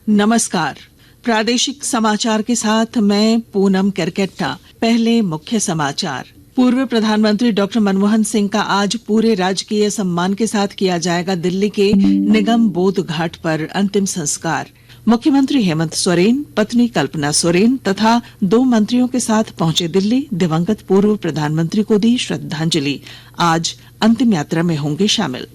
नमस्कार। प्रादेशिक समाचार के साथ मैं पूनम करकेट्टा। पहले मुख्य समाचार। पूर्व प्रधानमंत्री डॉक्टर मनमोहन सिंह का आज पूरे राजकीय सम्मान के साथ किया जाएगा दिल्ली के निगम बोध घाट पर अंतिम संस्कार। मुख्यमंत्री हेमंत सोरेन, पत्नी कल्पना सोरेन तथा 2 मंत्रियों के साथ पहुंचे दिल्ली। दिवंगत पूर्व प्रधानमंत्री को दी श्रद्धांजलि। आज अंतिम यात्रा में होंगे शामिल।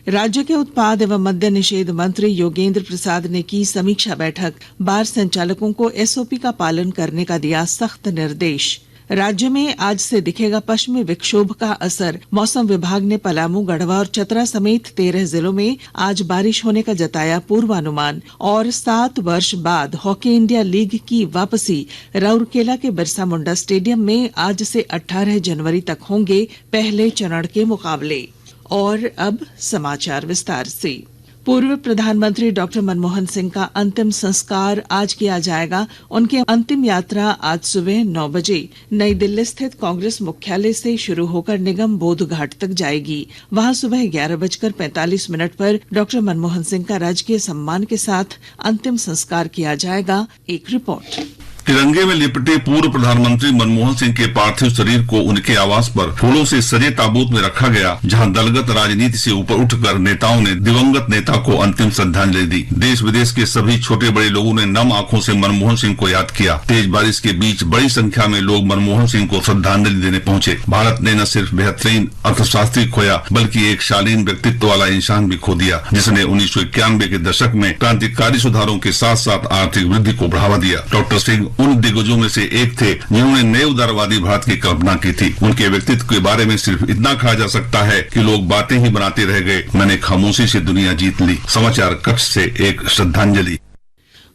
राज्य के उत्पाद एवं मद्य निषेध मंत्री योगेंद्र प्रसाद ने की समीक्षा बैठक। बार संचालकों को एसओपी का पालन करने का दिया सख्त निर्देश। राज्य में आज से दिखेगा पश्चिमी विक्षोभ का असर। मौसम विभाग ने पलामू, गढ़वा और चतरा समेत 13 जिलों में आज बारिश होने का जताया पूर्वानुमान। और 7 वर्ष बाद हॉकी इंडिया लीग की वापसी। राउरकेला के बिरसा मुंडा स्टेडियम में आज से 18 जनवरी तक होंगे पहले चरण के मुकाबले। और अब समाचार विस्तार से। पूर्व प्रधानमंत्री डॉक्टर मनमोहन सिंह का अंतिम संस्कार आज किया जाएगा। उनकी अंतिम यात्रा आज सुबह 9 बजे नई दिल्ली स्थित कांग्रेस मुख्यालय से शुरू होकर निगम बोध घाट तक जाएगी। वहां सुबह 11:45 पर डॉक्टर मनमोहन सिंह का राजकीय सम्मान के साथ अंतिम संस्कार किया जाएगा। एक रिपोर्ट। तिरंगे में लिपटे पूर्व प्रधानमंत्री मनमोहन सिंह के पार्थिव शरीर को उनके आवास पर फूलों से सजे ताबूत में रखा गया, जहां दलगत राजनीति से ऊपर उठकर नेताओं ने दिवंगत नेता को अंतिम श्रद्धांजलि दी। देश विदेश के सभी छोटे बड़े लोगों ने नम आंखों से मनमोहन सिंह को याद किया। तेज बारिश के बीच बड़ी संख्या में लोग मनमोहन सिंह को श्रद्धांजलि देने पहुंचे। भारत ने न सिर्फ बेहतरीन अर्थशास्त्री खोया, बल्कि एक शालीन व्यक्तित्व वाला इंसान भी खो दिया, जिसने 1991 के दशक में क्रांतिकारी सुधारों के साथ साथ आर्थिक वृद्धि को बढ़ावा दिया। डॉक्टर सिंह उन दिग्गजों में से एक थे जिन्होंने नए उदारवादी भारत की कल्पना की थी। उनके व्यक्तित्व के बारे में सिर्फ इतना कहा जा सकता है कि लोग बातें ही बनाते रह गए, मैंने खामोशी से दुनिया जीत ली। समाचार कक्ष से एक श्रद्धांजलि।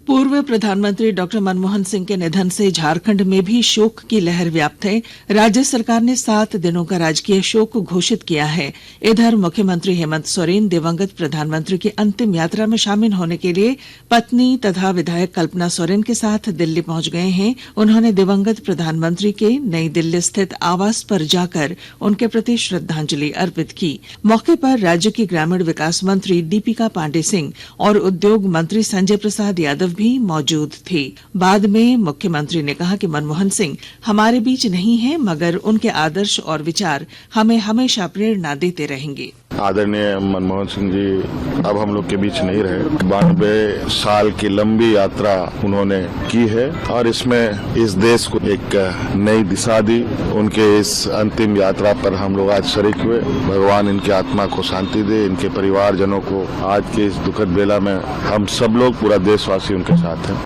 पूर्व प्रधानमंत्री डॉक्टर मनमोहन सिंह के निधन से झारखंड में भी शोक की लहर व्याप्त है। राज्य सरकार ने 7 दिनों का राजकीय शोक घोषित किया है। इधर मुख्यमंत्री हेमंत सोरेन दिवंगत प्रधानमंत्री की अंतिम यात्रा में शामिल होने के लिए पत्नी तथा विधायक कल्पना सोरेन के साथ दिल्ली पहुंच गए हैं। उन्होंने दिवंगत प्रधानमंत्री के नई दिल्ली स्थित आवास पर जाकर उनके प्रति श्रद्धांजलि अर्पित की। मौके पर राज्य की ग्रामीण विकास मंत्री दीपिका पांडे सिंह और उद्योग मंत्री संजय प्रसाद यादव भी मौजूद थे। बाद में मुख्यमंत्री ने कहा कि मनमोहन सिंह हमारे बीच नहीं हैं, मगर उनके आदर्श और विचार हमें हमेशा प्रेरणा देते रहेंगे। आदरणीय मनमोहन सिंह जी अब हम लोग के बीच नहीं रहे। 92 साल की लंबी यात्रा उन्होंने की है और इसमें इस देश को एक नई दिशा दी। उनके इस अंतिम यात्रा पर हम लोग आज शरीक हुए। भगवान इनकी आत्मा को शांति दे, इनके परिवारजनों को। आज के इस दुखद बेला में हम सब लोग, पूरा देशवासी उनके साथ हैं।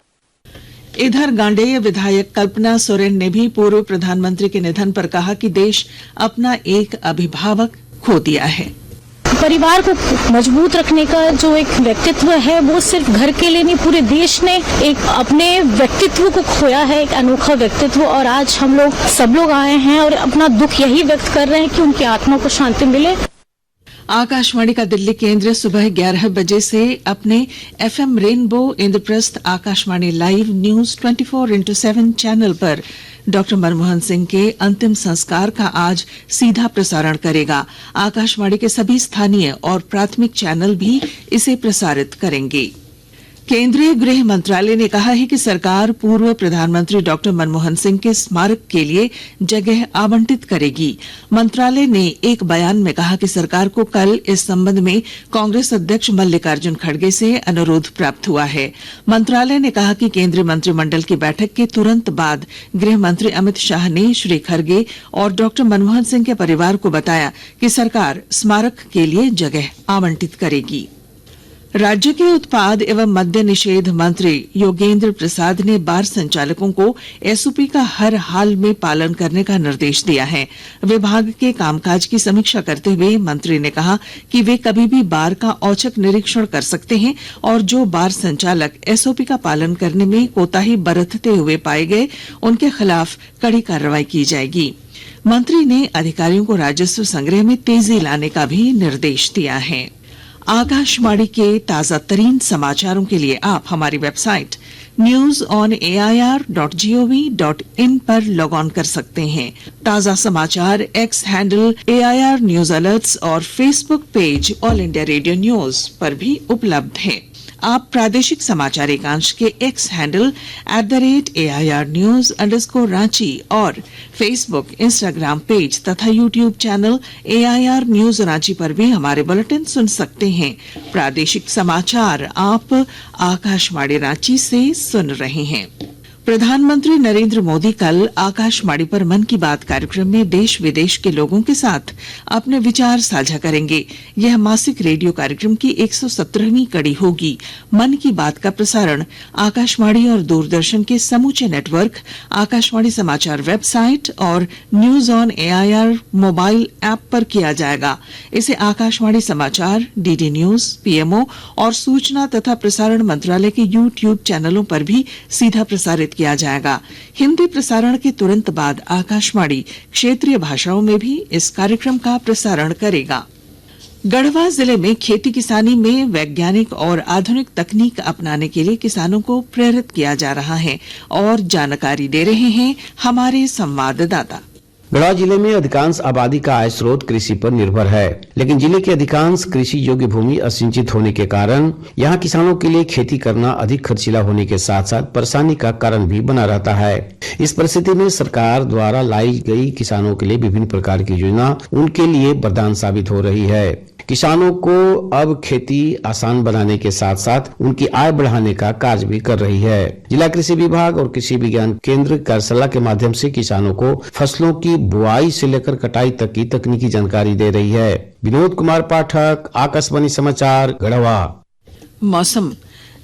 इधर गांडेय विधायक कल्पना सोरेन ने भी पूर्व प्रधानमंत्री के निधन पर कहा कि देश अपना एक अभिभावक खो दिया है। परिवार को मजबूत रखने का जो एक व्यक्तित्व है, वो सिर्फ घर के लिए नहीं, पूरे देश ने एक अपने व्यक्तित्व को खोया है, एक अनोखा व्यक्तित्व। और आज हम लोग सब लोग आए हैं और अपना दुख यही व्यक्त कर रहे हैं कि उनकी आत्मा को शांति मिले। आकाशवाणी का दिल्ली केंद्र सुबह 11 बजे से अपने FM rainbow, Indraprastha, Akashvani live, news 24x7 channel पर डॉक्टर मनमोहन सिंह के अंतिम संस्कार का आज सीधा प्रसारण करेगा। आकाशवाणी के सभी स्थानीय और प्राथमिक चैनल भी इसे प्रसारित करेंगे। केंद्रीय गृह मंत्रालय ने कहा है कि सरकार पूर्व प्रधानमंत्री डॉक्टर मनमोहन सिंह के स्मारक के लिए जगह आवंटित करेगी। मंत्रालय ने एक बयान में कहा कि सरकार को कल इस संबंध में कांग्रेस अध्यक्ष मल्लिकार्जुन खड़गे से अनुरोध प्राप्त हुआ है। मंत्रालय ने कहा कि केंद्रीय मंत्रिमंडल की बैठक के तुरंत बाद गृह मंत्री अमित शाह ने श्री खड़गे और डॉक्टर मनमोहन सिंह के परिवार को बताया कि सरकार स्मारक के लिए जगह आवंटित करेगी। राज्य के उत्पाद एवं मद्य निषेध मंत्री योगेंद्र प्रसाद ने बार संचालकों को एसओपी का हर हाल में पालन करने का निर्देश दिया है। विभाग के कामकाज की समीक्षा करते हुए मंत्री ने कहा कि वे कभी भी बार का औचक निरीक्षण कर सकते हैं और जो बार संचालक एसओपी का पालन करने में कोताही बरतते हुए पाए गए, उनके खिलाफ कड़ी कार्रवाई की जाएगी। मंत्री ने अधिकारियों को राजस्व संग्रह में तेजी लाने का भी निर्देश दिया है। आकाशवाणी के ताजा तरीन समाचारों के लिए आप हमारी वेबसाइट news.air.gov.in पर लॉग ऑन कर सकते हैं। ताजा समाचार X handle AIR news alerts और Facebook page All India Radio news पर भी उपलब्ध है। आप प्रादेशिक समाचार एकांश के एक्स हैंडल @AIRnews_रांची और फेसबुक, इंस्टाग्राम पेज तथा YouTube channel AIR news Ranchi पर भी हमारे बुलेटिन सुन सकते हैं। प्रादेशिक समाचार आप आकाशवाणी रांची से सुन रहे हैं। प्रधानमंत्री नरेंद्र मोदी कल आकाशवाणी पर मन की बात कार्यक्रम में देश विदेश के लोगों के साथ अपने विचार साझा करेंगे। यह मासिक रेडियो कार्यक्रम की 117वीं कड़ी होगी। मन की बात का प्रसारण आकाशवाणी और दूरदर्शन के समूचे नेटवर्क, आकाशवाणी समाचार वेबसाइट और news on AIR mobile app पर किया जाएगा। इसे आकाशवाणी समाचार, DD न्यूज, PMO और सूचना तथा प्रसारण मंत्रालय के YouTube चैनलों पर भी सीधा प्रसारित किया जाएगा। हिंदी प्रसारण के तुरंत बाद आकाशवाणी क्षेत्रीय भाषाओं में भी इस कार्यक्रम का प्रसारण करेगा। गढ़वा जिले में खेती किसानी में वैज्ञानिक और आधुनिक तकनीक अपनाने के लिए किसानों को प्रेरित किया जा रहा है और जानकारी दे रहे हैं हमारे संवाददाता। गढ़वा जिले में अधिकांश आबादी का आय स्रोत कृषि पर निर्भर है, लेकिन जिले के अधिकांश कृषि योग्य भूमि असिंचित होने के कारण यहाँ किसानों के लिए खेती करना अधिक खर्चीला होने के साथ साथ परेशानी का कारण भी बना रहता है। इस परिस्थिति में सरकार द्वारा लाई गई किसानों के लिए विभिन्न प्रकार की योजना उनके लिए वरदान साबित हो रही है। किसानों को अब खेती आसान बनाने के साथ साथ उनकी आय बढ़ाने का कार्य भी कर रही है। जिला कृषि विभाग और कृषि विज्ञान केंद्र कार्यशाला के माध्यम से किसानों को फसलों की बुआई से लेकर कटाई तक की तकनीकी जानकारी दे रही है। विनोद कुमार पाठक, आकाशवाणी समाचार, गढ़वा। मौसम।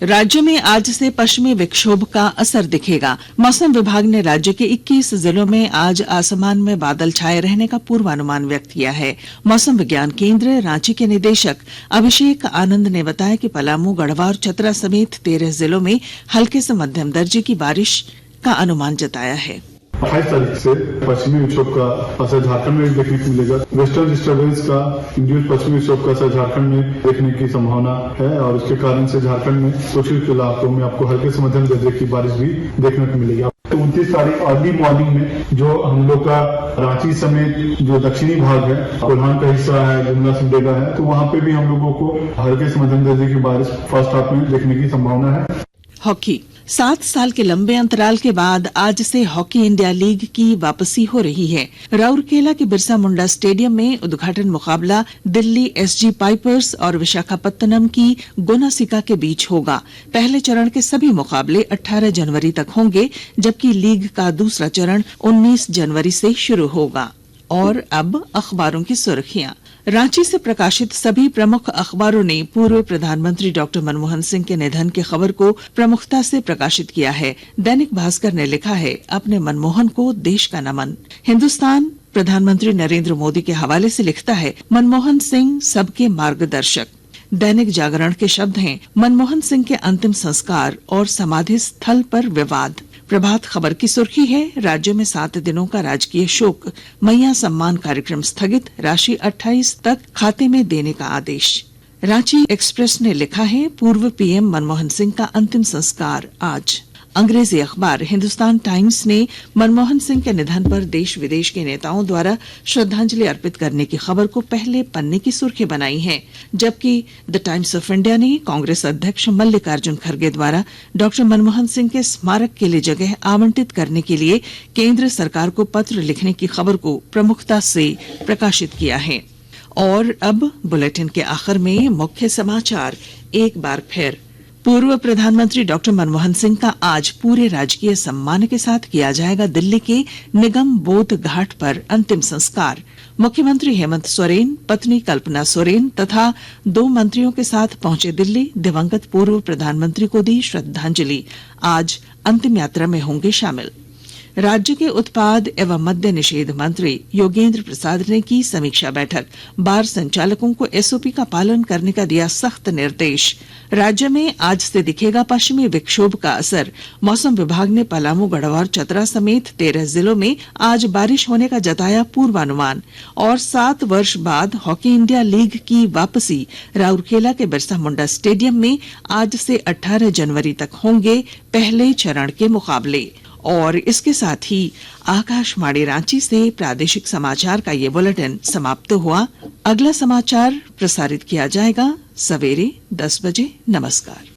राज्य में आज से पश्चिमी विक्षोभ का असर दिखेगा। मौसम विभाग ने राज्य के 21 जिलों में आज आसमान में बादल छाए रहने का पूर्वानुमान व्यक्त किया है। मौसम विज्ञान केंद्र रांची के निदेशक अभिषेक आनंद ने बताया कि पलामू, गढ़वा और चतरा समेत 13 जिलों में हल्के से मध्यम दर्जे की बारिश का अनुमान जताया है। 28 तारीख से पश्चिमी विक्षोभ का असर झारखंड में देखने को मिलेगा। वेस्टर्न डिस्टर्बेंस का इंड्यूस पश्चिमी विक्षोभ का असर झारखंड में देखने की संभावना है और इसके कारण से झारखंड में कुछ इलाकों में आपको हल्के से मध्यम दर्जे की बारिश भी देखने को मिलेगी। 29 तारीख अर्ली मॉर्निंग में जो हम लोग का रांची समेत जो दक्षिणी भाग है, कोल्हान का हिस्सा है, जुमला सिमडेगा है, तो वहाँ पे भी हम लोगों को हल्के से मध्यम दर्जे की बारिश फर्स्ट हाफ में देखने की संभावना है। हॉकी। 7 साल के लंबे अंतराल के बाद आज से हॉकी इंडिया लीग की वापसी हो रही है। राउरकेला के बिरसा मुंडा स्टेडियम में उद्घाटन मुकाबला दिल्ली SG पाइपर्स और विशाखापत्तनम की गोनासिका के बीच होगा। पहले चरण के सभी मुकाबले 18 जनवरी तक होंगे, जबकि लीग का दूसरा चरण 19 जनवरी से शुरू होगा। और अब अखबारों की सुर्खियां। रांची से प्रकाशित सभी प्रमुख अखबारों ने पूर्व प्रधानमंत्री डॉक्टर मनमोहन सिंह के निधन की खबर को प्रमुखता से प्रकाशित किया है। दैनिक भास्कर ने लिखा है, अपने मनमोहन को देश का नमन। हिंदुस्तान प्रधानमंत्री नरेंद्र मोदी के हवाले से लिखता है, मनमोहन सिंह सबके मार्गदर्शक। दैनिक जागरण के शब्द हैं, मनमोहन सिंह के अंतिम संस्कार और समाधि स्थल पर विवाद। प्रभात खबर की सुर्खी है, राज्य में 7 दिनों का राजकीय शोक, मैया सम्मान कार्यक्रम स्थगित, राशि 28 तक खाते में देने का आदेश। रांची एक्सप्रेस ने लिखा है, पूर्व PM मनमोहन सिंह का अंतिम संस्कार आज। अंग्रेजी अखबार हिंदुस्तान टाइम्स ने मनमोहन सिंह के निधन पर देश विदेश के नेताओं द्वारा श्रद्धांजलि अर्पित करने की खबर को पहले पन्ने की सुर्खी बनाई है, जबकि द टाइम्स ऑफ इंडिया ने कांग्रेस अध्यक्ष मल्लिकार्जुन खड़गे द्वारा डॉक्टर मनमोहन सिंह के स्मारक के लिए जगह आवंटित करने के लिए केंद्र सरकार को पत्र लिखने की खबर को प्रमुखता से प्रकाशित किया है। और अब बुलेटिन के आखिर में मुख्य समाचार एक बार फिर। पूर्व प्रधानमंत्री डॉक्टर मनमोहन सिंह का आज पूरे राजकीय सम्मान के साथ किया जाएगा दिल्ली के निगम बोध घाट पर अंतिम संस्कार। मुख्यमंत्री हेमंत सोरेन, पत्नी कल्पना सोरेन तथा 2 मंत्रियों के साथ पहुंचे दिल्ली, दिवंगत पूर्व प्रधानमंत्री को दी श्रद्धांजलि। आज अंतिम यात्रा में होंगे शामिल। राज्य के उत्पाद एवं मद्य निषेध मंत्री योगेंद्र प्रसाद ने की समीक्षा बैठक। बार संचालकों को SOP का पालन करने का दिया सख्त निर्देश। राज्य में आज से दिखेगा पश्चिमी विक्षोभ का असर। मौसम विभाग ने पलामू, गढ़वा और चतरा समेत 13 जिलों में आज बारिश होने का जताया पूर्वानुमान। और 7 वर्ष बाद हॉकी इंडिया लीग की वापसी। राउरकेला के बिरसा मुंडा स्टेडियम में आज से 18 जनवरी तक होंगे पहले चरण के मुकाबले। और इसके साथ ही आकाशवाणी रांची से प्रादेशिक समाचार का ये बुलेटिन समाप्त हुआ। अगला समाचार प्रसारित किया जाएगा सवेरे 10 बजे। नमस्कार।